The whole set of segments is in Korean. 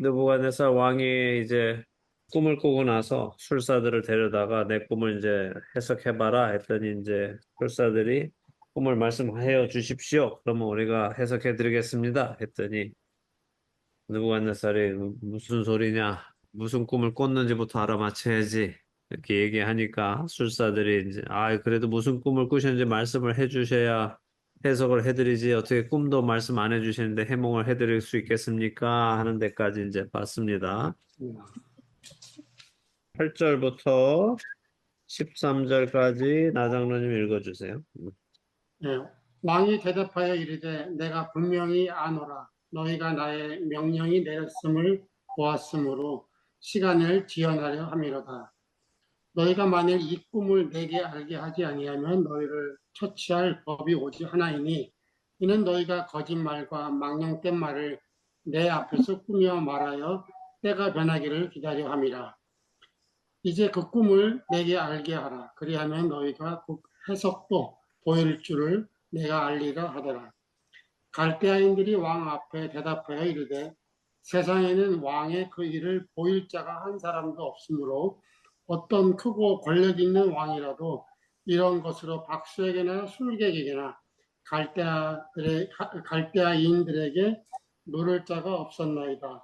느부갓네살 왕이 이제 꿈을 꾸고 나서 술사들을 데려다가 내 꿈을 이제 해석해봐라 했더니 이제 술사들이 꿈을 말씀하여 주십시오. 그러면 우리가 해석해드리겠습니다. 했더니 느부갓네살이 무슨 소리냐? 무슨 꿈을 꿨는지부터 알아맞혀야지. 이렇게 얘기하니까 술사들이 이제 그래도 무슨 꿈을 꾸셨는지 말씀을 해주셔야 해석을 해드리지 어떻게 꿈도 말씀 안 해주시는데 해몽을 해드릴 수 있겠습니까? 하는 데까지 이제 봤습니다. 8절부터 13절까지 나장로님 읽어주세요. 예, 왕이 대답하여 이르되 내가 분명히 아노라. 너희가 나의 명령이 내렸음을 보았으므로 시간을 지연하려 함이로다. 너희가 만일 이 꿈을 내게 알게 하지 아니하면 너희를 처치할 법이 오직 하나이니 이는 너희가 거짓말과 망령된 말을 내 앞에서 꾸며 말하여 때가 변하기를 기다려 함이라. 이제 그 꿈을 내게 알게 하라. 그리하면 너희가 그 해석도 보일 줄을 내가 알리라 하더라. 갈대아인들이 왕 앞에 대답하여 이르되 세상에는 왕의 그 일을 보일 자가 한 사람도 없으므로 어떤 크고 권력 있는 왕이라도 이런 것으로 박수에게나 술객에게나 갈대아인들에게 물을 자가 없었나이다.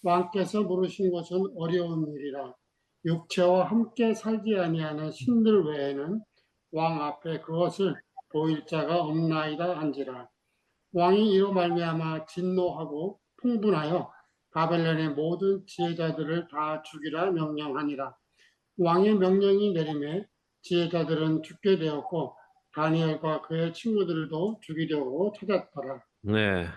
왕께서 물으신 것은 어려운 일이라. 육체와 함께 살지 아니하는 신들 외에는 왕 앞에 그것을 보일 자가 없나이다 한지라. 왕이 이로 말미암아 진노하고 풍분하여 바벨론의 모든 지혜자들을 다 죽이라 명령하니라. 왕의 명령이 내림에 지혜자들은 죽게 되었고 다니엘과 그의 친구들도 죽이려고 찾았더라. 네.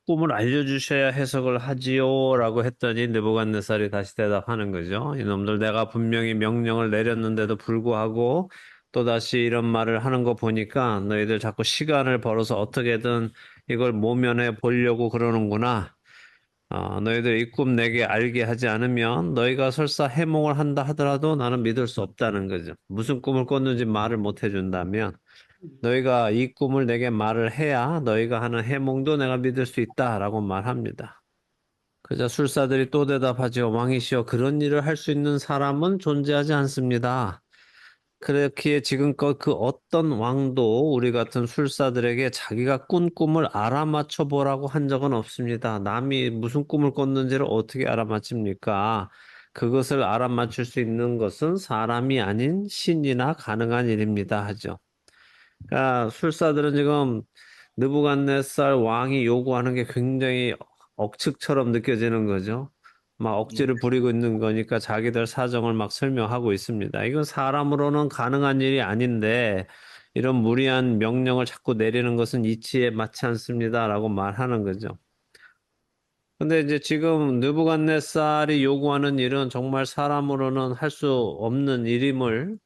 꿈을 알려주셔야 해석을 하지요라고 했더니 느부갓네살이 다시 대답하는 거죠. 이놈들 내가 분명히 명령을 내렸는데도 불구하고 또다시 이런 말을 하는 거 보니까 너희들 자꾸 시간을 벌어서 어떻게든 이걸 모면해 보려고 그러는구나. 너희들 이 꿈 내게 알게 하지 않으면 너희가 설사 해몽을 한다 하더라도 나는 믿을 수 없다는 거죠. 무슨 꿈을 꿨는지 말을 못 해준다면 너희가 이 꿈을 내게 말을 해야 너희가 하는 해몽도 내가 믿을 수 있다라고 말합니다. 그자 술사들이 또 대답하죠. 왕이시여 그런 일을 할 수 있는 사람은 존재하지 않습니다. 그렇기에 지금껏 그 어떤 왕도 우리 같은 술사들에게 자기가 꾼 꿈을 알아맞혀 보라고 한 적은 없습니다. 남이 무슨 꿈을 꿨는지를 어떻게 알아맞힙니까? 그것을 알아맞힐 수 있는 것은 사람이 아닌 신이나 가능한 일입니다. 하죠. 그러니까 술사들은 지금 느부갓네살 왕이 요구하는 게 굉장히 억측처럼 느껴지는 거죠. 막 억지를 부리고 있는 거니까 자기들 사정을 막 설명하고 있습니다. 이건 사람으로는 가능한 일이 아닌데 이런 무리한 명령을 자꾸 내리는 것은 이치에 맞지 않습니다라고 말하는 거죠. 근데 이제 지금 느부갓네살이 요구하는 일은 정말 사람으로는 할 수 없는 일임을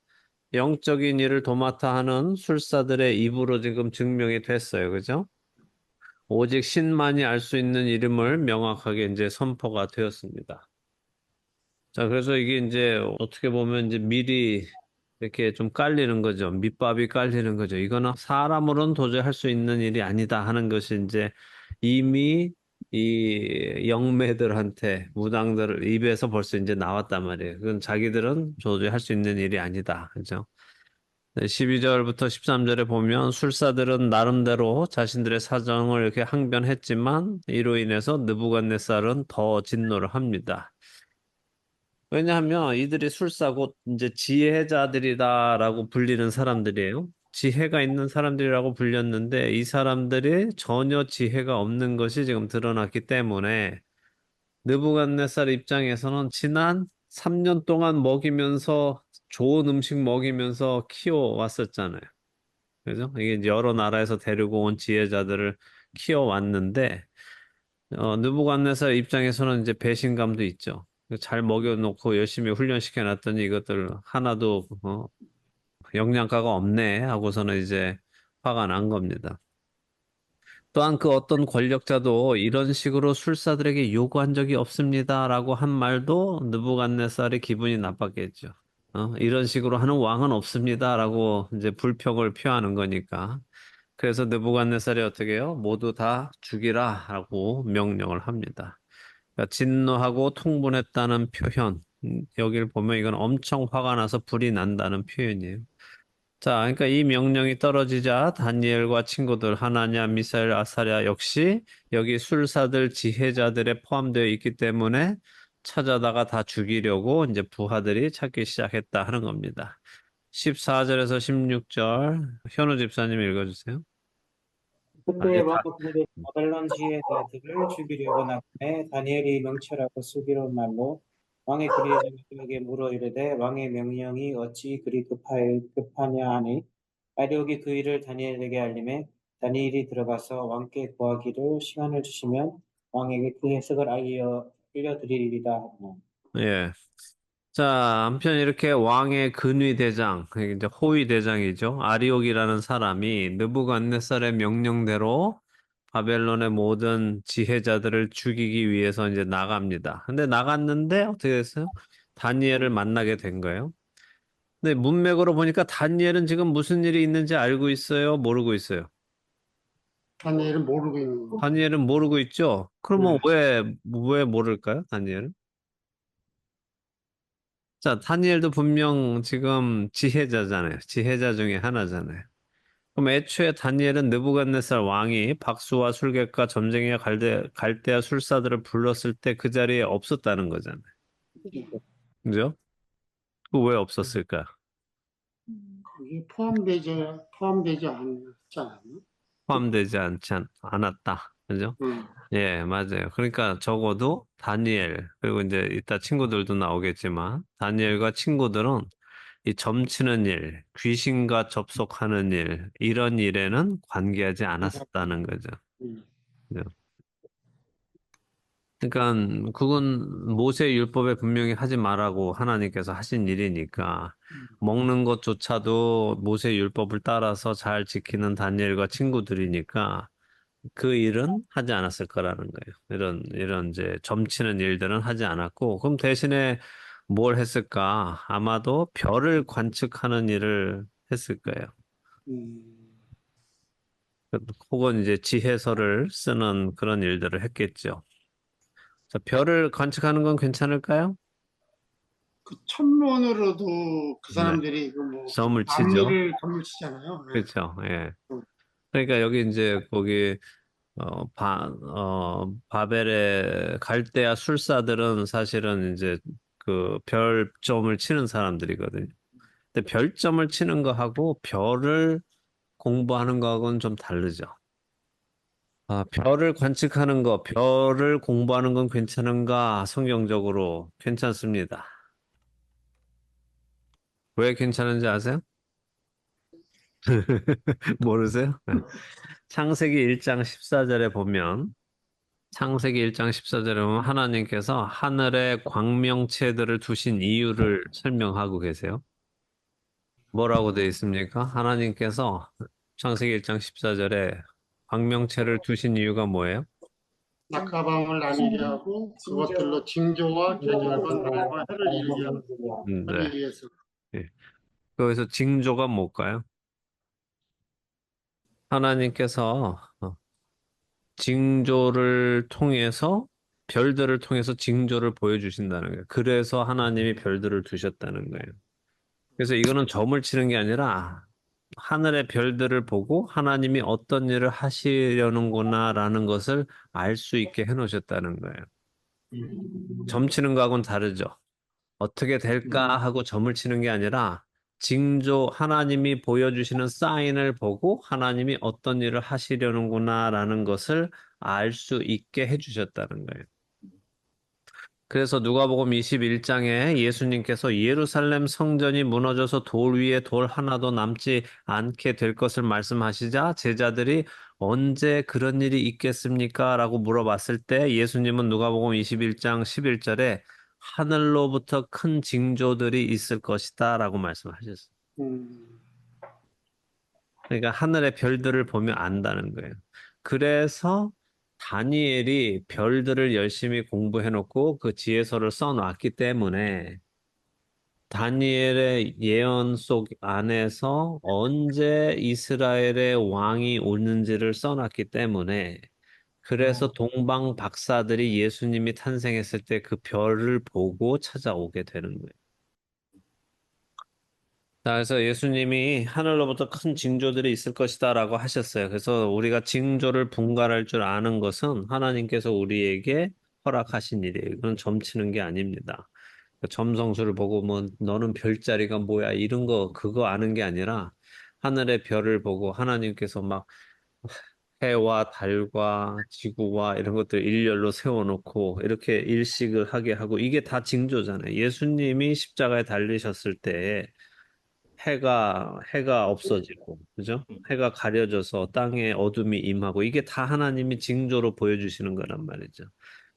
영적인 일을 도맡아 하는 술사들의 입으로 지금 증명이 됐어요. 그죠? 오직 신만이 알 수 있는 이름을 명확하게 이제 선포가 되었습니다. 자, 그래서 이게 이제 어떻게 보면 이제 미리 이렇게 좀 깔리는 거죠. 밑밥이 깔리는 거죠. 이거는 사람으로는 도저히 할 수 있는 일이 아니다 하는 것이 이제 이미 이 영매들한테 무당들 입에서 벌써 이제 나왔단 말이에요. 그건 자기들은 도저히 할 수 있는 일이 아니다. 그죠? 12절부터 13절에 보면 술사들은 나름대로 자신들의 사정을 이렇게 항변했지만 이로 인해서 느부갓네살은 더 진노를 합니다. 왜냐하면 이들이 술사고 이제 지혜자들이다라고 불리는 사람들이에요. 지혜가 있는 사람들이라고 불렸는데 이 사람들이 전혀 지혜가 없는 것이 지금 드러났기 때문에 느부갓네살 입장에서는 지난 3년 동안 먹이면서 좋은 음식 먹이면서 키워왔었잖아요. 그죠? 이게 이제 여러 나라에서 데리고 온 지혜자들을 키워왔는데, 느부갓네살 입장에서는 이제 배신감도 있죠. 잘 먹여놓고 열심히 훈련시켜 놨더니 이것들 하나도, 영양가가 없네 하고서는 이제 화가 난 겁니다. 또한 그 어떤 권력자도 이런 식으로 술사들에게 요구한 적이 없습니다라고 한 말도 느부갓네살이 기분이 나빴겠죠. 이런 식으로 하는 왕은 없습니다라고 이제 불평을 표하는 거니까. 그래서 느부갓네살이 어떻게 해요? 모두 다 죽이라라고 명령을 합니다. 그러니까 진노하고 통분했다는 표현. 여기를 보면 이건 엄청 화가 나서 불이 난다는 표현이에요. 자, 그러니까 이 명령이 떨어지자 다니엘과 친구들 하나냐, 미사엘, 아사랴 역시 여기 술사들, 지혜자들에 포함되어 있기 때문에 찾아다가 다 죽이려고 이제 부하들이 찾기 시작했다 하는 겁니다. 14절에서 16절 현우 집사님 읽어주세요. 아, 그때 예, 왕 군대 바벨론 지혜자들을 죽이려고 나감에 다니엘이 명철하고 슬기로운 말로 왕의 그리에 그에게 물어 이르되 왕의 명령이 어찌 그리 급하냐 하니 아리옥이 그 일을 다니엘에게 알림해 다니엘이 들어가서 왕께 구하기를 시간을 주시면 왕에게 그 해석을 알려드리리다 하고. 예. 자, 한편 이렇게 왕의 근위 대장, 그게 이제 호위 대장이죠. 아리옥이라는 사람이 느부갓네살의 명령대로 바벨론의 모든 지혜자들을 죽이기 위해서 이제 나갑니다. 근데 나갔는데 어떻게 됐어요? 다니엘을 만나게 된 거예요. 근데 문맥으로 보니까 다니엘은 지금 무슨 일이 있는지 알고 있어요? 모르고 있어요? 다니엘은 모르고 있는 거. 다니엘은 모르고 있죠? 그러면 네. 왜 모를까요? 다니엘은? 자, 다니엘도 분명 지금 지혜자잖아요. 지혜자 중에 하나잖아요. 그럼 애초에 다니엘은 느부갓네살 왕이 박수와 술객과 점쟁이와 갈대아 술사들을 불렀을 때 그 자리에 없었다는 거잖아요. 그죠? 그 왜 없었을까? 거기 포함되지 않지 않았나? 포함되지 않았다. 그죠? 응. 예, 맞아요. 그러니까 적어도 다니엘, 그리고 이제 이따 친구들도 나오겠지만, 다니엘과 친구들은 이 점치는 일, 귀신과 접속하는 일, 이런 일에는 관계하지 않았었다는 거죠. 응. 그죠? 그러니까 그건 모세 율법에 분명히 하지 말라고 하나님께서 하신 일이니까 먹는 것조차도 모세 율법을 따라서 잘 지키는 다니엘과 친구들이니까 그 일은 하지 않았을 거라는 거예요. 이런 이제 점치는 일들은 하지 않았고 그럼 대신에 뭘 했을까? 아마도 별을 관측하는 일을 했을 거예요. 음. 혹은 이제 지혜서를 쓰는 그런 일들을 했겠죠. 자, 별을 관측하는 건 괜찮을까요? 그 천문으로도 그 네. 사람들이 그뭐 점을 치죠. 앞니를 건물치잖아요. 네. 그렇죠. 예. 응. 그러니까 여기 이제 거기 바벨의 갈대아 술사들은 사실은 이제 그 별점을 치는 사람들이거든요. 근데 별점을 치는 거하고 별을 공부하는 거하고는 좀 다르죠. 아, 별을 관측하는 거, 별을 공부하는 건 괜찮은가? 성경적으로 괜찮습니다. 왜 괜찮은지 아세요? 모르세요? 창세기 1장 14절에 보면 창세기 1장 14절에 보면 하나님께서 하늘에 광명체들을 두신 이유를 설명하고 계세요. 뭐라고 되어 있습니까? 하나님께서 창세기 1장 14절에 광명체를 두신 이유가 뭐예요? 낙하방을 나뉘게 하고 그것들로 징조와 계절과 날과 해를 네. 하기 위해서. 예. 거기서 징조가 뭘까요? 하나님께서 징조를 통해서 별들을 통해서 징조를 보여주신다는 거예요. 그래서 하나님이 별들을 두셨다는 거예요. 그래서 이거는 점을 치는 게 아니라 하늘의 별들을 보고 하나님이 어떤 일을 하시려는구나라는 것을 알 수 있게 해놓으셨다는 거예요. 점 치는 거하고는 다르죠. 어떻게 될까 하고 점을 치는 게 아니라 징조 하나님이 보여주시는 사인을 보고 하나님이 어떤 일을 하시려는구나라는 것을 알 수 있게 해주셨다는 거예요. 그래서 누가복음 21장에 예수님께서 예루살렘 성전이 무너져서 돌 위에 돌 하나도 남지 않게 될 것을 말씀하시자 제자들이 언제 그런 일이 있겠습니까? 라고 물어봤을 때 예수님은 누가복음 21장 11절에 하늘로부터 큰 징조들이 있을 것이다 라고 말씀하셨어요. 음. 그러니까 하늘의 별들을 보면 안다는 거예요. 그래서 다니엘이 별들을 열심히 공부해놓고 그 지혜서를 써놨기 때문에 다니엘의 예언 속 안에서 언제 이스라엘의 왕이 오는지를 써놨기 때문에 그래서 동방 박사들이 예수님이 탄생했을 때 그 별을 보고 찾아오게 되는 거예요. 자, 그래서 예수님이 하늘로부터 큰 징조들이 있을 것이다라고 하셨어요. 그래서 우리가 징조를 분간할 줄 아는 것은 하나님께서 우리에게 허락하신 일이에요. 그건 점치는 게 아닙니다. 그 점성술을 보고 뭐 너는 별자리가 뭐야 이런 거 그거 아는 게 아니라 하늘의 별을 보고 하나님께서 막 해와 달과 지구와 이런 것들 일렬로 세워놓고 이렇게 일식을 하게 하고 이게 다 징조잖아요. 예수님이 십자가에 달리셨을 때 해가 없어지고, 그죠? 해가 가려져서 땅에 어둠이 임하고, 이게 다 하나님이 징조로 보여주시는 거란 말이죠.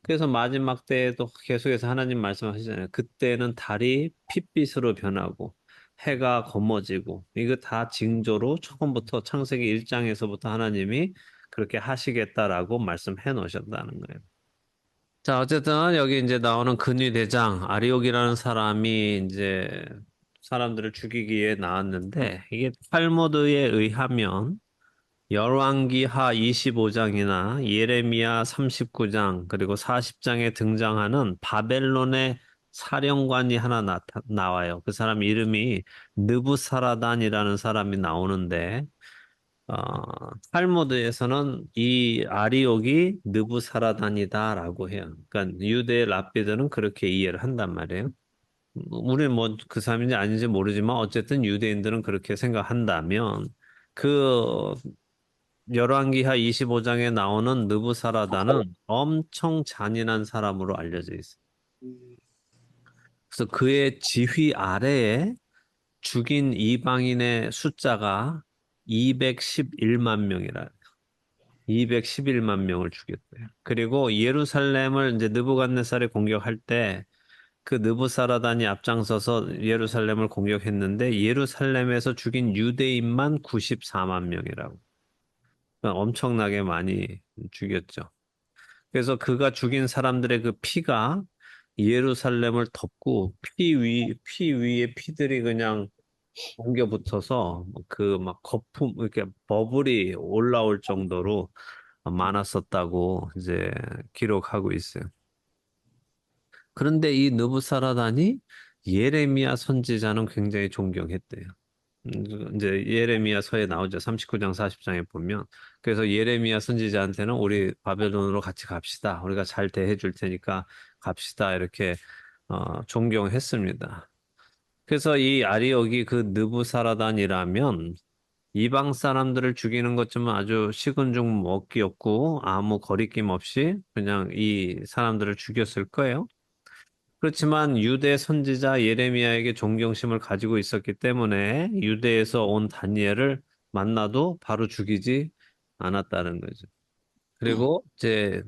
그래서 마지막 때에도 계속해서 하나님 말씀하시잖아요. 그때는 달이 핏빛으로 변하고, 해가 검어지고, 이거 다 징조로 처음부터 창세기 1장에서부터 하나님이 그렇게 하시겠다라고 말씀해 놓으셨다는 거예요. 자, 어쨌든 여기 이제 나오는 근위대장 아리옥이라는 사람이 이제 사람들을 죽이기에 나왔는데 이게 탈무드에 의하면 열왕기하 25장이나 예레미야 39장 그리고 40장에 등장하는 바벨론의 사령관이 하나 나와요. 그 사람 이름이 느부사라단이라는 사람이 나오는데 탈무드에서는 이 아리옥이 느부사라단이다라고 해요. 그러니까 유대 랍비들은 그렇게 이해를 한단 말이에요. 우리는 뭐 그 사람인지 아닌지 모르지만 어쨌든 유대인들은 그렇게 생각한다면 그 열왕기하 25장에 나오는 느부사라단은 엄청 잔인한 사람으로 알려져 있어요. 그래서 그의 지휘 아래에 죽인 이방인의 숫자가 211만 명이라 211만 명을 죽였대요. 그리고 예루살렘을 이제 느부갓네살이 공격할 때 그 느부사라단이 앞장서서 예루살렘을 공격했는데 예루살렘에서 죽인 유대인만 94만 명이라고. 그러니까 엄청나게 많이 죽였죠. 그래서 그가 죽인 사람들의 그 피가 예루살렘을 덮고 피 위에 피들이 그냥 엉겨 붙어서 그 막 거품 이렇게 버블이 올라올 정도로 많았었다고 이제 기록하고 있어요. 그런데 이 느부사라단이 예레미야 선지자는 굉장히 존경했대요. 이제 예레미야서에 나오죠. 39장 40장에 보면. 그래서 예레미야 선지자한테는 우리 바벨론으로 같이 갑시다. 우리가 잘 대해 줄 테니까 갑시다. 이렇게 존경했습니다. 그래서 이 아리옥이 그 느부사라단이라면 이방 사람들을 죽이는 것쯤은 아주 식은 죽 먹기였고 아무 거리낌 없이 그냥 이 사람들을 죽였을 거예요. 그렇지만 유대 선지자 예레미야에게 존경심을 가지고 있었기 때문에 유대에서 온 다니엘을 만나도 바로 죽이지 않았다는 거죠. 그리고 이제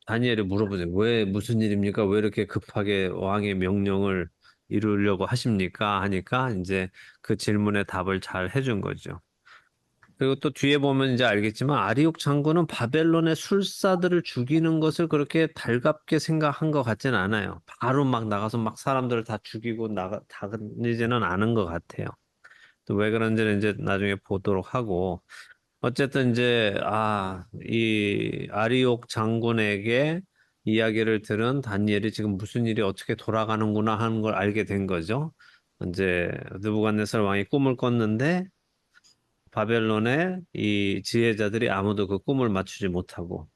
다니엘이 물어보죠. 왜 무슨 일입니까? 왜 이렇게 급하게 왕의 명령을 이루려고 하십니까? 하니까 이제 그 질문에 답을 잘 해준 거죠. 그리고 또 뒤에 보면 이제 알겠지만 아리옥 장군은 바벨론의 술사들을 죽이는 것을 그렇게 달갑게 생각한 것 같지는 않아요. 바로 막 나가서 막 사람들을 다 죽이고 다니지는 않은 것 같아요. 또 왜 그런지는 이제 나중에 보도록 하고 어쨌든 이제 이 아리옥 장군에게 이야기를 들은 다니엘이 지금 무슨 일이 어떻게 돌아가는구나 하는 걸 알게 된 거죠. 이제 느부갓네살 왕이 꿈을 꿨는데 바벨론의 이 지혜자들이 아무도 그 꿈을 맞추지 못하고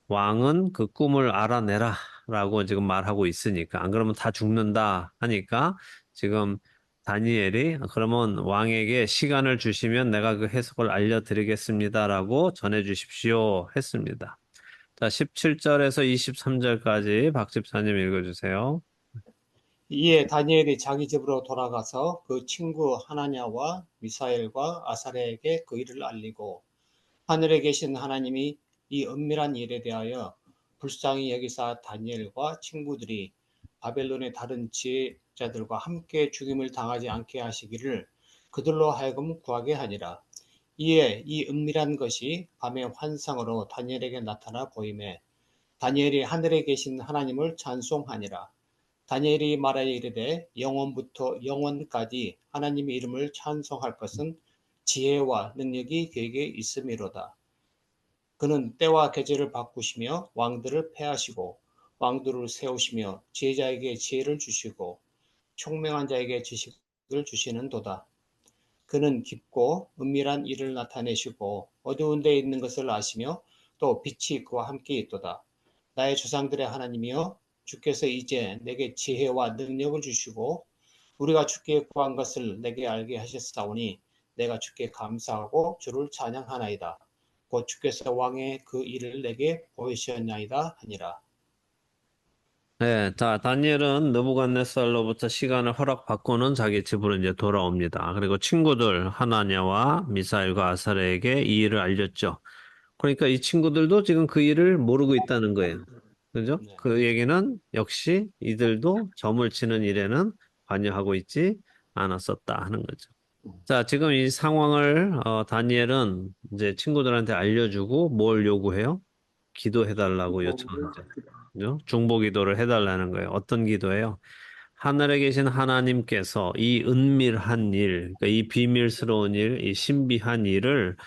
왕은 그 꿈을 알아내라 라고 지금 말하고 있으니까 안 그러면 다 죽는다 하니까 지금 다니엘이 그러면 왕에게 시간을 주시면 내가 그 해석을 알려드리겠습니다라고 전해 주십시오 했습니다. 자, 17절에서 23절까지 박 집사님 읽어주세요. 이에 다니엘이 자기 집으로 돌아가서 그 친구 하나냐와 미사엘과 아사랴에게 그 일을 알리고 하늘에 계신 하나님이 이 은밀한 일에 대하여 불쌍히 여기사 다니엘과 친구들이 바벨론의 다른 지혜자들과 함께 죽임을 당하지 않게 하시기를 그들로 하여금 구하게 하니라. 이에 이 은밀한 것이 밤의 환상으로 다니엘에게 나타나 보이매 다니엘이 하늘에 계신 하나님을 찬송하니라. 다니엘이 말하여 이르되 영원부터 영원까지 하나님의 이름을 찬송할 것은 지혜와 능력이 그에게 있음이로다. 그는 때와 계절을 바꾸시며 왕들을 패하시고 왕들을 세우시며 지혜자에게 지혜를 주시고 총명한 자에게 지식을 주시는도다. 그는 깊고 은밀한 일을 나타내시고 어두운 데에 있는 것을 아시며 또 빛이 그와 함께 있도다. 나의 조상들의 하나님이여 주께서 이제 내게 지혜와 능력을 주시고 우리가 주께 구한 것을 내게 알게 하셨사오니 내가 주께 감사하고 주를 찬양하나이다. 곧 주께서 왕의 그 일을 내게 보이셨나이다 하니라. 네, 자, 다니엘은 느부갓네살로부터 시간을 허락받고는 자기 집으로 이제 돌아옵니다. 그리고 친구들 하나냐와 미사일과 아사랴에게 이 일을 알렸죠. 그러니까 이 친구들도 지금 그 일을 모르고 있다는 거예요. 그죠? 네. 그 얘기는 역시 이들도 점을 치는 일에는 관여하고 있지 않았었다 하는 거죠. 자, 지금 이 상황을 다니엘은 이제 친구들한테 알려주고 뭘 요구해요? 기도해달라고 요청하죠. 그죠? 중보 기도를 해달라는 거예요. 어떤 기도예요? 하늘에 계신 하나님께서 이 은밀한 일, 그러니까 이 비밀스러운 일, 이 신비한 일을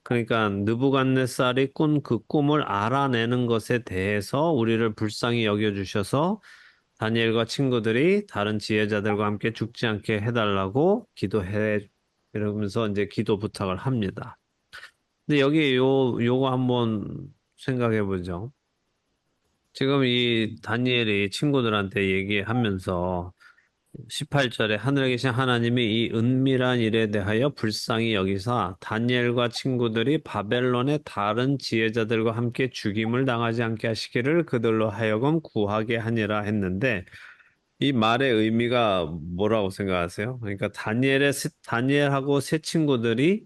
그러니까 느부갓네살이 꾼 그 꿈을 알아내는 것에 대해서 우리를 불쌍히 여겨주셔서 다니엘과 친구들이 다른 지혜자들과 함께 죽지 않게 해달라고 기도해 이러면서 이제 기도 부탁을 합니다. 근데 여기 요거 한번 생각해 보죠. 지금 이 다니엘이 친구들한테 얘기하면서 18절에 하늘에 계신 하나님이 이 은밀한 일에 대하여 불쌍히 여기사 다니엘과 친구들이 바벨론의 다른 지혜자들과 함께 죽임을 당하지 않게 하시기를 그들로 하여금 구하게 하니라 했는데 이 말의 의미가 뭐라고 생각하세요? 그러니까 다니엘하고 세 친구들이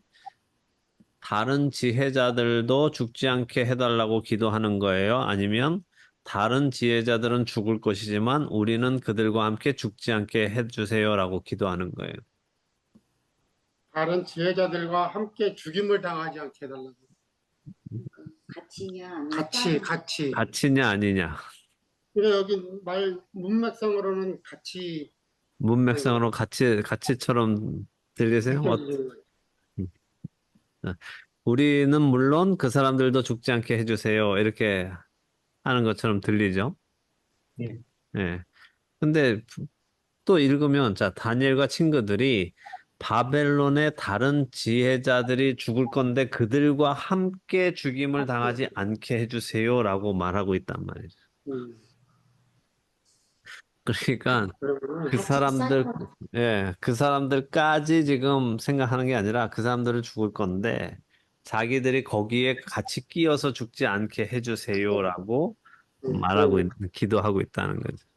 다른 지혜자들도 죽지 않게 해달라고 기도하는 거예요? 아니면 다른 지혜자들은 죽을 것이지만 우리는 그들과 함께 죽지 않게 해주세요라고 기도하는 거예요. 다른 지혜자들과 함께 죽임을 당하지 않게 해달라고. 같이냐 아니면 같이. 가치냐 아니냐. 그러니까 여기 말 문맥상으로는 같이 문맥상으로 가치처럼 들리세요? 느껴지는 거예요. 우리는 물론 그 사람들도 죽지 않게 해주세요. 이렇게 하는 것처럼 들리죠? 예. 예. 근데 또 읽으면, 자, 다니엘과 친구들이 바벨론의 다른 지혜자들이 죽을 건데 그들과 함께 죽임을 당하지 않게 해주세요라고 말하고 있단 말이죠. 그러니까 그러면 그 같이 사람들, 싸우는 그 사람들까지 지금 생각하는 게 아니라 그 사람들은 죽을 건데 자기들이 거기에 같이 끼어서 죽지 않게 해주세요라고 기도하고 있다는 거죠.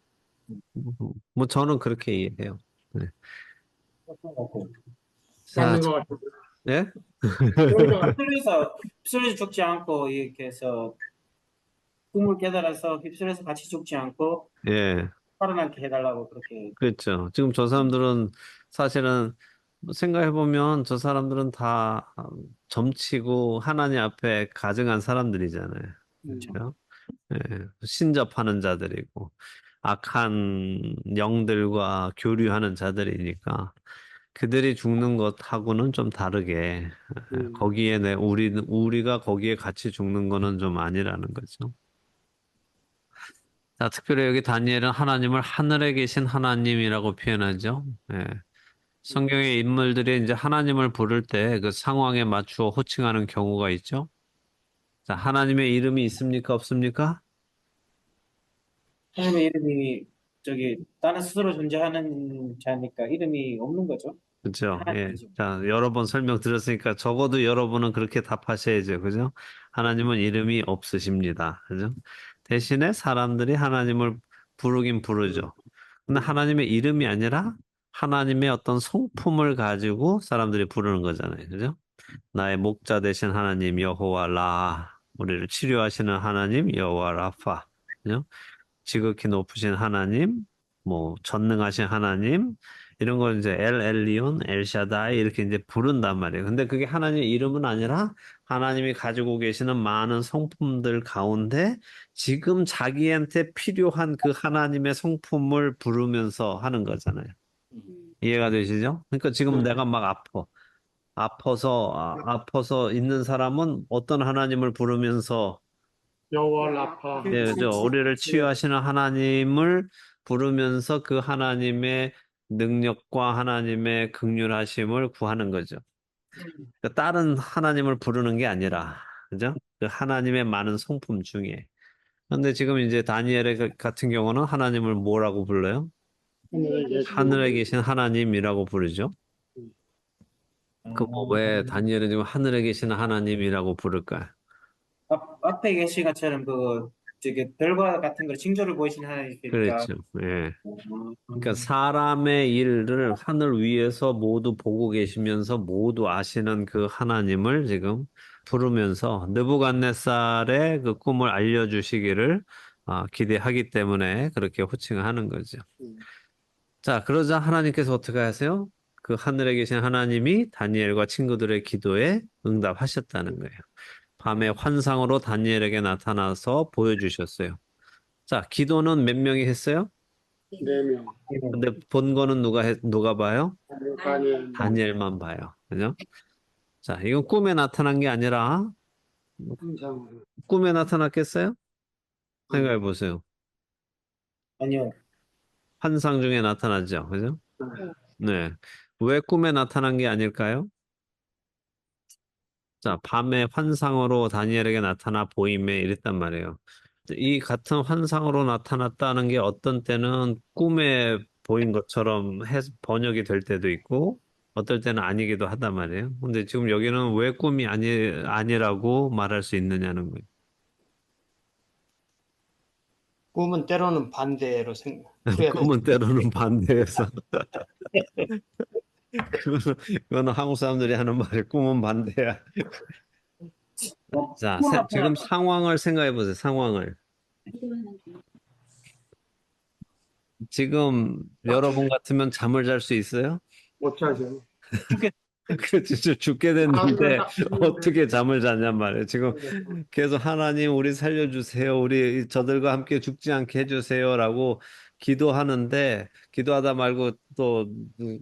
뭐 저는 그렇게 이해해요. 네. 자, 맞는 것 같아요. 예? 그러니까 휩쓸려서 죽지 않고 이렇게 해서 꿈을 깨달아서 휩쓸려서 같이 죽지 않고 예, 살아남게 해달라고 그렇게. 그렇죠. 지금 저 사람들은 사실은 생각해보면 저 사람들은 다 점치고 하나님 앞에 가증한 사람들이잖아요. 그렇죠? 예, 신접하는 자들이고 악한 영들과 교류하는 자들이니까 그들이 죽는 것하고는 좀 다르게 거기에 우리가 거기에 같이 죽는 거는 좀 아니라는 거죠. 자, 특별히 여기 다니엘은 하나님을 하늘에 계신 하나님이라고 표현하죠. 예. 성경의 인물들이 이제 하나님을 부를 때 그 상황에 맞추어 호칭하는 경우가 있죠. 자, 하나님의 이름이 있습니까? 없습니까? 하나님의 이름이 다른 스스로 존재하는 자니까 이름이 없는 거죠. 그렇죠. 예. 하나님이죠. 자, 여러 번 설명드렸으니까 적어도 여러분은 그렇게 답하셔야죠. 그죠? 하나님은 이름이 없으십니다. 그죠? 대신에 사람들이 하나님을 부르긴 부르죠. 근데 하나님의 이름이 아니라 하나님의 어떤 성품을 가지고 사람들이 부르는 거잖아요. 그죠? 나의 목자 되신 하나님 여호와 라, 우리를 치료하시는 하나님 여호와 라파. 그죠? 지극히 높으신 하나님, 뭐 전능하신 하나님 이런 걸 이제 엘 엘리온, 엘샤다이 이렇게 이제 부른단 말이에요. 근데 그게 하나님의 이름은 아니라 하나님이 가지고 계시는 많은 성품들 가운데 지금 자기한테 필요한 그 하나님의 성품을 부르면서 하는 거잖아요. 이해가 되시죠? 그러니까 지금 내가 막 아파. 아파서 있는 사람은 어떤 하나님을 부르면서 여호와 라파. 예, 그죠? 우리를 치유하시는 하나님을 부르면서 그 하나님의 능력과 하나님의 긍휼하심을 구하는 거죠. 그러니까 다른 하나님을 부르는 게 아니라, 그죠? 그 하나님의 많은 성품 중에. 근데 지금 이제 다니엘의 같은 경우는 하나님을 뭐라고 불러요? 하늘에 계신 하늘에 계신 하나님이라고 부르죠. 그 뭐 왜 음, 다니엘은 지금 하늘에 계신 하나님이라고 부를까요? 앞에 계신 것처럼 저기 별과 같은 걸 징조를 보이시는 하나님이니까. 그렇죠. 예. 그러니까 음, 사람의 일을 하늘 위에서 모두 보고 계시면서 모두 아시는 그 하나님을 지금 부르면서 느부갓네살의 그 꿈을 알려주시기를 기대하기 때문에 그렇게 호칭을 하는 거죠. 자, 그러자 하나님께서 어떻게 하세요? 그 하늘에 계신 하나님이 다니엘과 친구들의 기도에 응답하셨다는 거예요. 밤에 환상으로 다니엘에게 나타나서 보여주셨어요. 자, 기도는 몇 명이 했어요? 4명. 근데 본 거는 누가 봐요? 다니엘. 다니엘만 봐요. 그죠? 자, 이건 꿈에 나타난 게 아니라 환상으로. 꿈에 나타났겠어요? 생각해 보세요. 아니요. 환상 중에 나타나죠. 그죠? 네. 왜 꿈에 나타난 게 아닐까요? 자, 밤에 환상으로 다니엘에게 나타나 보임에 이랬단 말이에요. 이 같은 환상으로 나타났다는 게 어떤 때는 꿈에 보인 것처럼 번역이 될 때도 있고, 어떨 때는 아니기도 하단 말이에요. 근데 지금 여기는 왜 꿈이 아니라고 말할 수 있느냐는 거예요. 꿈은 때로는 반대로 풀어야 되죠. 꿈은 때로는 반대해서. 그거는 한국 사람들이 하는 말이 꿈은 반대야. 자, 지금 상황을 생각해 보세요. 상황을. 지금 여러분 같으면 잠을 잘 수 있어요? 못 자죠. 그 진짜 죽게 됐는데 어떻게 잠을 자냔 말이에요. 지금 계속 하나님 우리 살려주세요. 우리 저들과 함께 죽지 않게 해주세요라고 기도하는데 기도하다 말고 또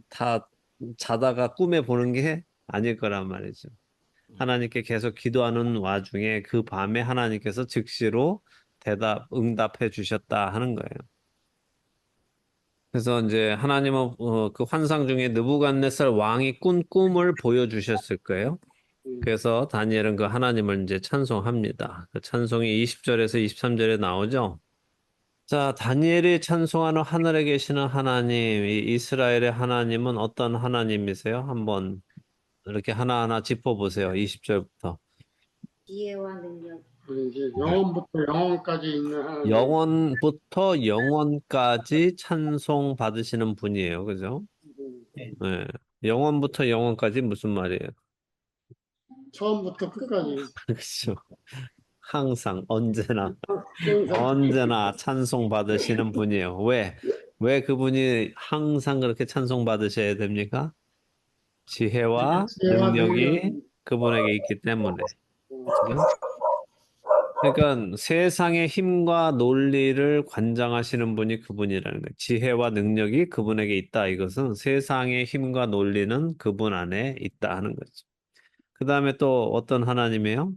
다 자다가 꿈에 보는 게 아닐 거란 말이죠. 하나님께 계속 기도하는 와중에 그 밤에 하나님께서 즉시로 응답해 주셨다 하는 거예요. 그래서 이제 하나님은 그 환상 중에 느부갓네살 왕이 꾼 꿈을 보여주셨을 거예요. 그래서 다니엘은 그 하나님을 이제 찬송합니다. 그 찬송이 20절에서 23절에 나오죠. 자, 다니엘이 찬송하는 하늘에 계시는 하나님, 이 이스라엘의 하나님은 어떤 하나님이세요? 한번 이렇게 하나하나 짚어보세요. 20절부터. 지혜와 능력, 이제 영원부터 영원까지 있는 하나님. 영원부터 영원까지 찬송 받으시는 분이에요. 그죠? 네. 네. 영원부터 영원까지 무슨 말이에요? 처음부터 끝까지. 그렇죠. 항상 언제나 항상 언제나 찬송 받으시는 분이에요. 왜 그분이 항상 그렇게 찬송 받으셔야 됩니까? 지혜와 지혜와 능력이 능력이. 그분에게 있기 때문에. 그죠? 그러니까 세상의 힘과 논리를 관장하시는 분이 그분이라는 거예요. 지혜와 능력이 그분에게 있다. 이것은 세상의 힘과 논리는 그분 안에 있다 하는 거죠. 그 다음에 또 어떤 하나님이에요?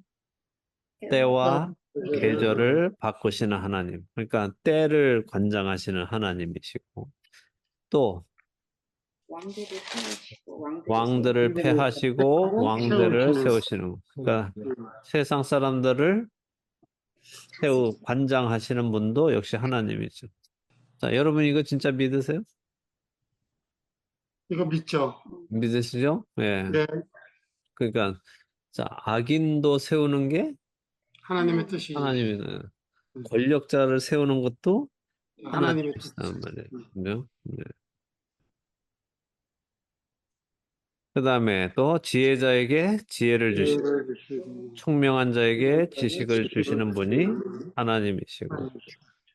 때와 계절을 바꾸시는 하나님. 그러니까 때를 관장하시는 하나님이시고 또 왕들을 통하시고 왕들을 패하시고 왕들을 세우시는 거. 그러니까 세상 사람들을 관장하시는 분도 역시 하나님이죠. 자, 여러분 이거 진짜 믿으세요? 이거 믿죠? 믿으시죠? 예. 네. 그러니까 자, 악인도 세우는 게 하나님의 뜻이. 하나님이네. 권력자를 세우는 것도 하나님의 뜻. 하나님이란 말이에요. 그죠? 네. 그다음에 또 지혜자에게 지혜를 주시고 지혜를 주시고. 총명한 자에게 지식을 주시는 분이 하나님이시고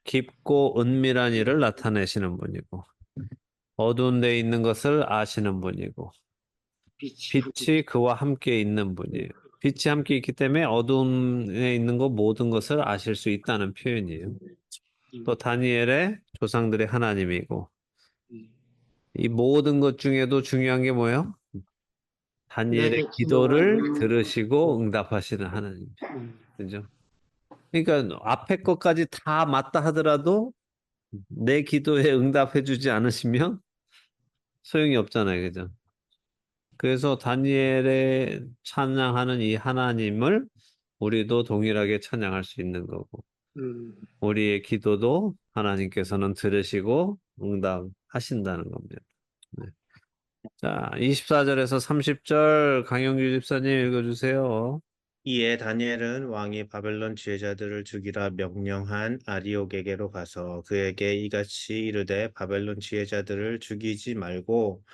깊고 은밀한 일을 나타내시는 분이고 어두운 데 있는 것을 아시는 분이고 빛이 그와 함께 있는 분이에요. 빛이 함께 있기 때문에 어둠에 있는 것 모든 것을 아실 수 있다는 표현이에요. 또 다니엘의 조상들의 하나님이고 이 모든 것 중에도 중요한 게 뭐예요? 다니엘의 내게 기도를 기도하는 들으시고 응답하시는 하나님. 음, 그죠? 그러니까 앞에 것까지 다 맞다 하더라도 내 기도에 응답해주지 않으시면 소용이 없잖아요. 그죠? 그래서 다니엘의 찬양하는 이 하나님을 우리도 동일하게 찬양할 수 있는 거고, 음, 우리의 기도도 하나님께서는 들으시고 응답하신다는 겁니다. 네. 자, 24절에서 30절 강영규 집사님 읽어주세요. 이에 다니엘은 왕이 바벨론 지혜자들을 죽이라 명령한 아리옥에게로 가서 그에게 이같이 이르되 바벨론 지혜자들을 죽이지 말고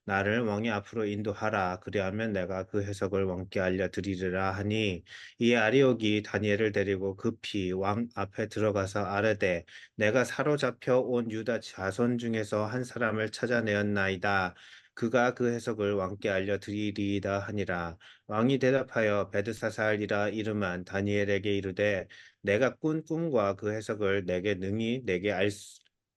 나를 왕의 앞으로 인도하라. 그리하면 내가 그 해석을 왕께 알려드리리라 하니 이에 아리옥이 다니엘을 데리고 급히 왕 앞에 들어가서 아뢰되 내가 사로잡혀 온 유다 자손 중에서 한 사람을 찾아내었나이다. 그가 그 해석을 왕께 알려드리리이다 하니라. 왕이 대답하여 베드사살이라 이름한 다니엘에게 이르되 내가 꾼 꿈과 그 해석을 내게 능히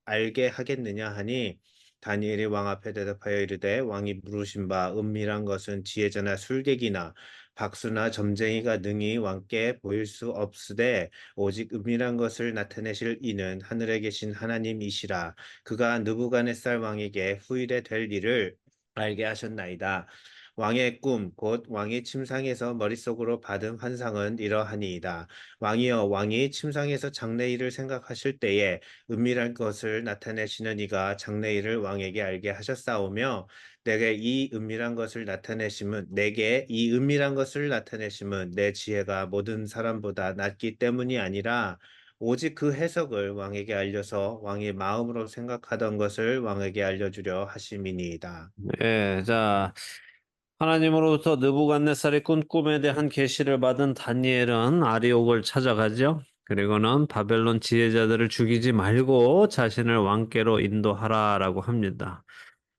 알게 하겠느냐 하니 다니엘이 왕 앞에 대답하여 이르되 왕이 물으신 바 은밀한 것은 지혜자나 술객이나 박수나 점쟁이가 능히 왕께 보일 수 없으되 오직 은밀한 것을 나타내실 이는 하늘에 계신 하나님이시라. 그가 느부갓네살 왕에게 후일에 될 일을 알게 하셨나이다. 왕의 꿈, 곧 왕이 침상에서 머릿속으로 받은 환상은 이러하니이다. 왕이여, 왕이 침상에서 장래일을 생각하실 때에 은밀한 것을 나타내시는 이가 장래일을 왕에게 알게 하셨사오며 내게 이 은밀한 것을 나타내심은 내 지혜가 모든 사람보다 낮기 때문이 아니라 오직 그 해석을 왕에게 알려서 왕이 마음으로 생각하던 것을 왕에게 알려주려 하심이니이다. 예, 자, 하나님으로부터 느부갓네살이 꾼 꿈에 대한 계시를 받은 다니엘은 아리옥을 찾아가죠. 그리고는 바벨론 지혜자들을 죽이지 말고 자신을 왕께로 인도하라라고 합니다.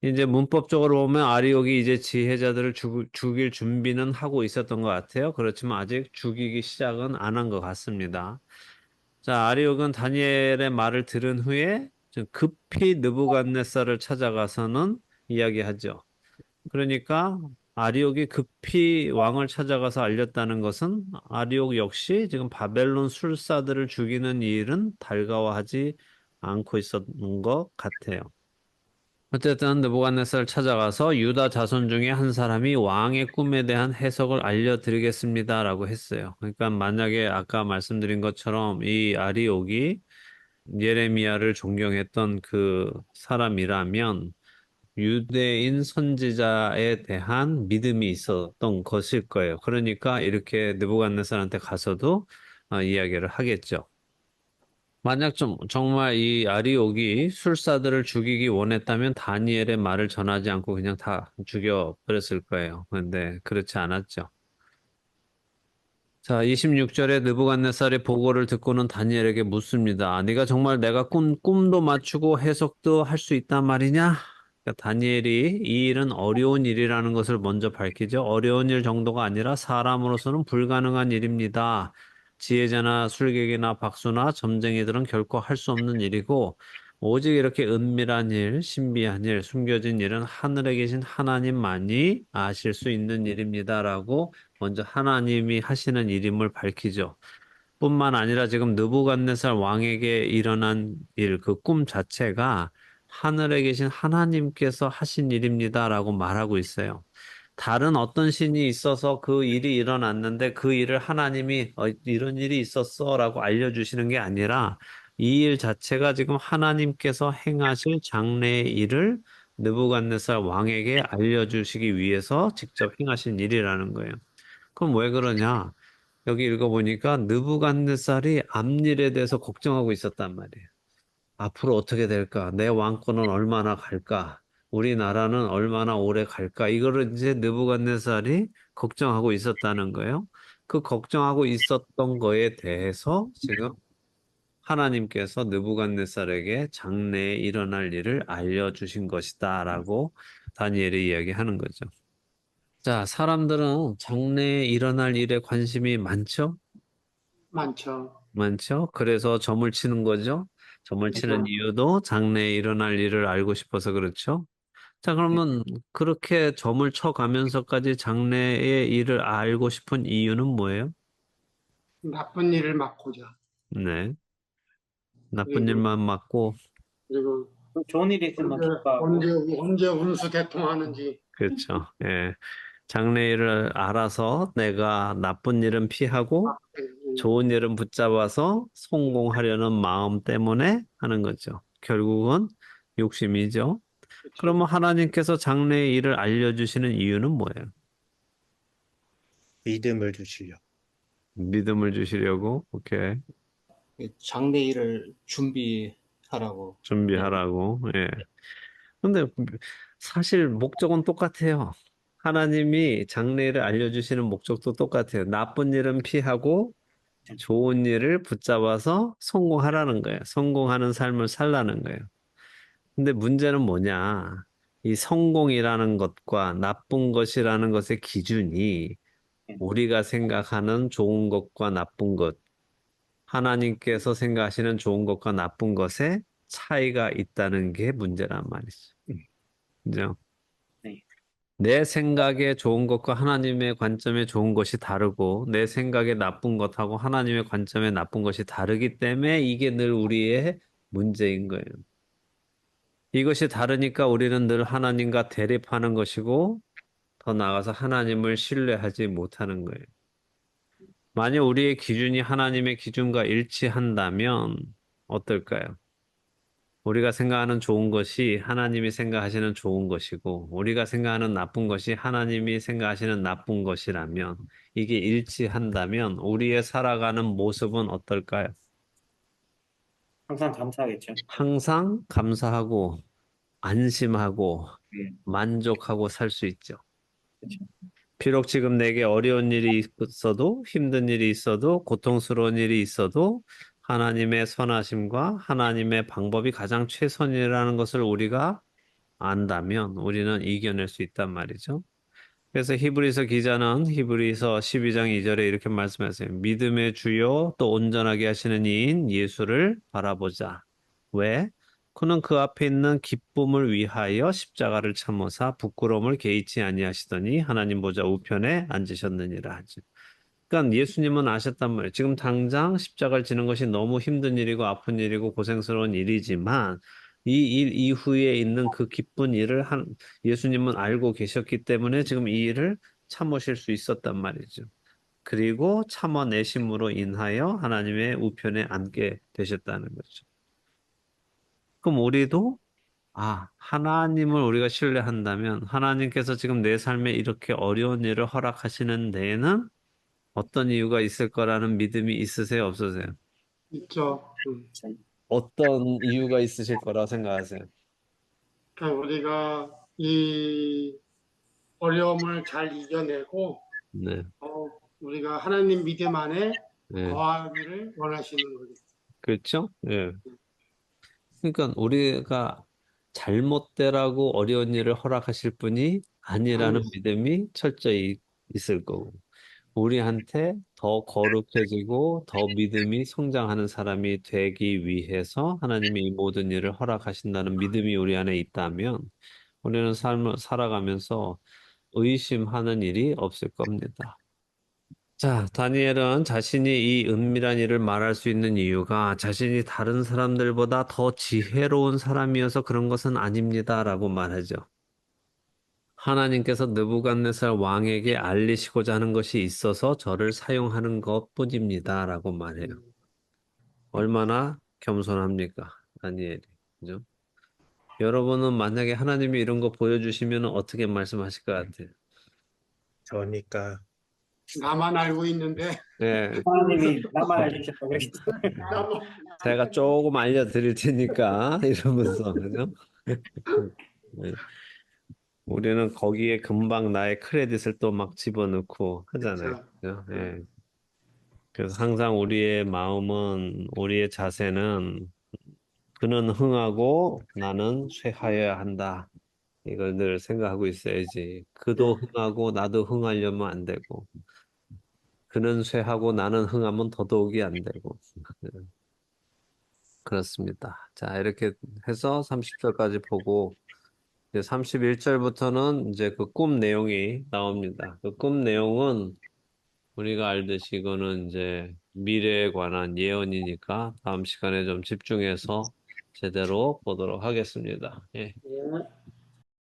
이제 문법적으로 보면 아리옥이 이제 지혜자들을 죽일 준비는 하고 있었던 것 같아요. 그렇지만 아직 죽이기 시작은 안 한 것 같습니다. 자, 아리옥은 다니엘의 말을 들은 후에 좀 급히 느부갓네살을 찾아가서는 이야기하죠. 그러니까 아리옥이 급히 왕을 찾아가서 알렸다는 것은 아리옥 역시 지금 바벨론 술사들을 죽이는 일은 달가워하지 않고 있었던 것 같아요. 어쨌든 느부갓네살을 찾아가서 유다 자손 중에 한 사람이 왕의 꿈에 대한 해석을 알려드리겠습니다라고 했어요. 그러니까 만약에 아까 말씀드린 것처럼 이 아리옥이 예레미야를 존경했던 그 사람이라면 유대인 선지자에 대한 믿음이 있었던 것일 거예요. 그러니까 이렇게 느부갓네살한테 가서도 이야기를 하겠죠. 만약 정말 이 아리옥이 술사들을 죽이기 원했다면 다니엘의 말을 전하지 않고 그냥 다 죽여버렸을 거예요. 그런데 그렇지 않았죠. 자, 26절에 느부갓네살의 보고를 듣고는 다니엘에게 묻습니다. 네가 정말 내가 꿈도 맞추고 해석도 할 수 있단 말이냐? 그러니까 다니엘이 이 일은 어려운 일이라는 것을 먼저 밝히죠. 어려운 일 정도가 아니라 사람으로서는 불가능한 일입니다. 지혜자나 술객이나 박수나 점쟁이들은 결코 할 수 없는 일이고 오직 이렇게 은밀한 일, 신비한 일, 숨겨진 일은 하늘에 계신 하나님만이 아실 수 있는 일입니다라고 먼저 하나님이 하시는 일임을 밝히죠. 뿐만 아니라 지금 느부갓네살 왕에게 일어난 일, 그 꿈 자체가 하늘에 계신 하나님께서 하신 일입니다라고 말하고 있어요. 다른 어떤 신이 있어서 그 일이 일어났는데 그 일을 하나님이 이런 일이 있었어라고 알려주시는 게 아니라 이 일 자체가 지금 하나님께서 행하실 장래의 일을 느부갓네살 왕에게 알려주시기 위해서 직접 행하신 일이라는 거예요. 그럼 왜 그러냐? 여기 읽어보니까 느부갓네살이 앞일에 대해서 걱정하고 있었단 말이에요. 앞으로 어떻게 될까? 내 왕권은 얼마나 갈까? 우리나라는 얼마나 오래 갈까? 이거를 이제 느부갓네살이 걱정하고 있었다는 거예요. 그 걱정하고 있었던 거에 대해서 지금 하나님께서 느부갓네살에게 장래에 일어날 일을 알려주신 것이다라고 다니엘이 이야기하는 거죠. 자, 사람들은 장래에 일어날 일에 관심이 많죠? 많죠. 많죠? 그래서 점을 치는 거죠. 점을 치는 그죠? 이유도 장래에 일어날 일을 알고 싶어서 그렇죠. 자, 그러면 그렇게 점을 쳐가면서까지 장래의 일을 알고 싶은 이유는 뭐예요? 나쁜 일을 막고자. 네. 나쁜 그리고 일만 막고, 그리고 좋은 일이 있으면 기뻐하고, 언제 운수 대통하는지. 그렇죠. 예. 장래의 일을 알아서 내가 나쁜 일은 피하고 좋은 일은 붙잡아서 성공하려는 마음 때문에 하는 거죠. 결국은 욕심이죠. 그렇죠. 그러면 하나님께서 장래의 일을 알려주시는 이유는 뭐예요? 믿음을 주시려. 믿음을 주시려고, 오케이. 장래 일을 준비하라고. 준비하라고, 예. 근데 사실 목적은 똑같아요. 하나님이 장래일을 알려주시는 목적도 똑같아요. 나쁜 일은 피하고 좋은 일을 붙잡아서 성공하라는 거예요. 성공하는 삶을 살라는 거예요. 근데 문제는 뭐냐? 이 성공이라는 것과 나쁜 것이라는 것의 기준이 우리가 생각하는 좋은 것과 나쁜 것, 하나님께서 생각하시는 좋은 것과 나쁜 것에 차이가 있다는 게 문제란 말이죠. 그죠? 네. 내 생각에 좋은 것과 하나님의 관점에 좋은 것이 다르고, 내 생각에 나쁜 것하고 하나님의 관점에 나쁜 것이 다르기 때문에 이게 늘 우리의 문제인 거예요. 이것이 다르니까 우리는 늘 하나님과 대립하는 것이고, 더 나아가서 하나님을 신뢰하지 못하는 거예요. 만약 우리의 기준이 하나님의 기준과 일치한다면 어떨까요? 우리가 생각하는 좋은 것이 하나님이 생각하시는 좋은 것이고, 우리가 생각하는 나쁜 것이 하나님이 생각하시는 나쁜 것이라면, 이게 일치한다면, 우리의 살아가는 모습은 어떨까요? 항상 감사하겠죠. 항상 감사하고, 안심하고, 예, 만족하고 살 수 있죠. 그렇죠. 비록 지금 내게 어려운 일이 있어도, 힘든 일이 있어도, 고통스러운 일이 있어도, 하나님의 선하심과 하나님의 방법이 가장 최선이라는 것을 우리가 안다면 우리는 이겨낼 수 있단 말이죠. 그래서 히브리서 기자는 히브리서 12장 2절에 이렇게 말씀하세요. 믿음의 주요 또 온전하게 하시는 이인 예수를 바라보자. 왜? 그는 그 앞에 있는 기쁨을 위하여 십자가를 참으사 부끄러움을 개의치 아니하시더니 하나님 보좌 우편에 앉으셨느니라 하죠. 그러니까 예수님은 아셨단 말이에요. 지금 당장 십자가를 지는 것이 너무 힘든 일이고 아픈 일이고 고생스러운 일이지만 이 일 이후에 있는 그 기쁜 일을 예수님은 알고 계셨기 때문에 지금 이 일을 참으실 수 있었단 말이죠. 그리고 참아내심으로 인하여 하나님의 우편에 앉게 되셨다는 거죠. 그럼 우리도 하나님을 우리가 신뢰한다면 하나님께서 지금 내 삶에 이렇게 어려운 일을 허락하시는 데에는 어떤 이유가 있을 거라는 믿음이 있으세요, 없으세요? 있죠. 어떤 이유가 있으실 거라고 생각하세요? 그러니까 우리가 이 어려움을 잘 이겨내고 네, 우리가 하나님 믿음 안에 네, 거하기를 원하시는 거죠. 그렇죠? 예. 그러니까 우리가 잘못되라고 어려운 일을 허락하실 분이 아니라는 아니, 믿음이 철저히 있을 거고, 우리한테 더 거룩해지고 더 믿음이 성장하는 사람이 되기 위해서 하나님이 이 모든 일을 허락하신다는 믿음이 우리 안에 있다면, 우리는 삶을 살아가면서 의심하는 일이 없을 겁니다. 자, 다니엘은 자신이 이 은밀한 일을 말할 수 있는 이유가 자신이 다른 사람들보다 더 지혜로운 사람이어서 그런 것은 아닙니다라고 말하죠. 하나님께서 느부갓네살 왕에게 알리시고자 하는 것이 있어서 저를 사용하는 것뿐입니다라고 말해요. 얼마나 겸손합니까, 다니엘이. 그죠? 여러분은 만약에 하나님이 이런 거 보여주시면 어떻게 말씀하실 것 같아요? 저니까 나만 알고 있는데 네, 하나님이 나만 알리셨다고 그랬어요. 나만 제가 조금 알려드릴 테니까 이러면서 그죠? 네. 우리는 거기에 금방 나의 크레딧을 또 막 집어넣고 하잖아요. 그렇죠. 그죠? 예. 그래서 항상 우리의 마음은, 우리의 자세는 그는 흥하고 나는 쇠하여야 한다. 이걸 늘 생각하고 있어야지. 그도 예. 흥하고 나도 흥하려면 안 되고, 그는 쇠하고 나는 흥하면 더더욱이 안 되고. 그렇습니다. 자, 이렇게 해서 30절까지 보고 31절부터는 이제 그 꿈 내용이 나옵니다. 그 꿈 내용은 우리가 알듯이 이거는 이제 미래에 관한 예언이니까 다음 시간에 좀 집중해서 제대로 보도록 하겠습니다. 예. 예.